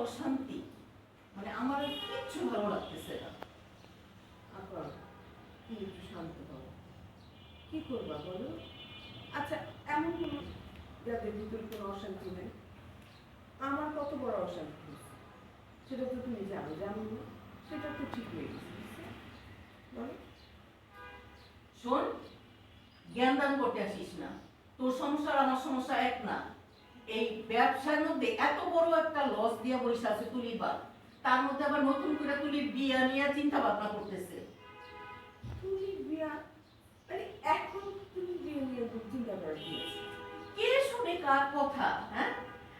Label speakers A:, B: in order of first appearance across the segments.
A: অশান্তি, মানে আমার আর কিচ্ছু ভালো লাগতেছে না।
B: আপা তুমি একটু শান্ত হও, কি করবা বলো? আচ্ছা, এমন কোনো যাদের ভিতরে কোনো অশান্তি নেই, আমার কত বড় অশান্তি হয়েছে সেটা তো তুমি জানো, জানো না? সেটা তো ঠিক হয়ে গেছে, বলো।
A: শোন, জ্ঞান দান করতে আসিস না। তোর সমস্যা আর আমার সমস্যা এক না। এই ব্যবসার মধ্যে এত বড় একটা লস দিয়া বসে আছে তুলির বাপ, তার মধ্যে আবার নতুন করে তুলির বিয়া নিয়ে চিন্তা ভাবনা করতেছে।
B: তুমি বিয়া, মানে এখন তুমি বিয়ে নিয়ে চিন্তা করার কি আছে?
A: কে শুনে কার কথা? হ্যাঁ,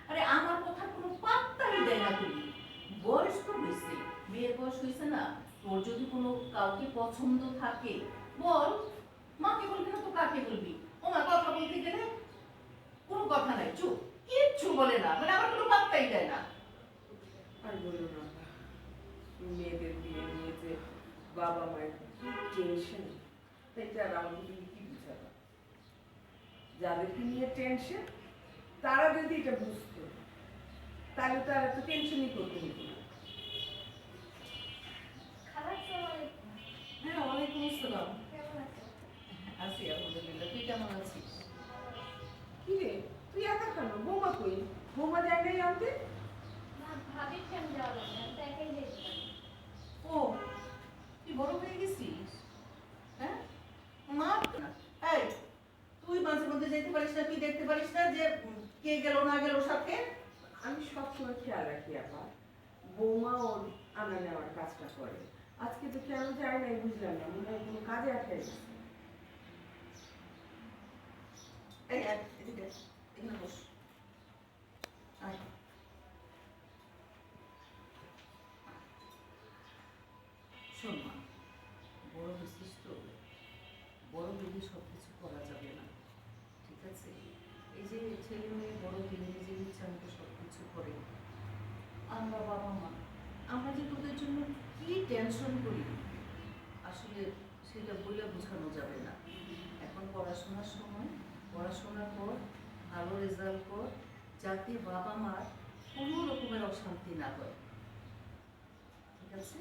A: আরে আমার কথা কোনো পাত্তাই দেয় না তুলি। বয়স তো হয়েছে, মেয়ের বয়স হয়েছে না। তোর যদি কোনো কাউকে পছন্দ থাকে বল, মাকে বলবি না তো কাকে বলবি? ওমা কথা বলতে গেলে কোনো কথা নাই, চুপ, কিচ্ছু বলে না, মানে আমার কোনো পাত্তাই দেয় না।
B: আর বলো না, মেয়েদের বিয়ে নিয়ে যে বাবা মায়ের কি টেনশন, সেটা আর আমাকে তুমি কি বুঝাবা? যাদেরকে নিয়ে টেনশন তারা যদি এটা বুঝতো তাহলে তো আর এত টেনশনই করতে হতো না।
A: হ্যাঁ, ওয়ালাইকুম আসসালাম। আছি আলহামদুলিল্লাহ, তুই কেমন আছিস?
B: কি রে, তুই একা কেন? বৌমা কই? বৌমা যায় নাই আনতে?
A: ও, তুই বড় হয়ে গেছিস? হ্যাঁ, মা এই, তুই মাঝে মধ্যে যেতে পারিস না? তুই দেখতে পারিস না যে কে গেল না গেল সাথে?
B: আমি সবসময় খেয়াল রাখি আপা, বৌমা ওর আনা নেওয়ার কাজটা করে। আজকে তো কেন যায় নাই বুঝলাম না, মনে হয় কোনো কাজে আটকে গেছে।
A: এই আয়, এদিকে আয়, এখানে বস। আয়। শোন মা, বড় হয়েছিস তো, বড় হলে সব কিছু করা যাবে না, ঠিক আছে? এই যে ছেলে মেয়ে বড় হলে নিজের ইচ্ছা মতো সব কিছু করে। আমরা বাবা মা, আমরা যে তোদের জন্য কি টেনশন করি, আসলে সেটা বলে বোঝানো যাবে না। এখন পড়াশোনার সময়, পড়াশোনার পর ভালো রেজাল্ট কর, যাতে বাবা মার কোনো রকমের অশান্তি না হয়, ঠিক আছে?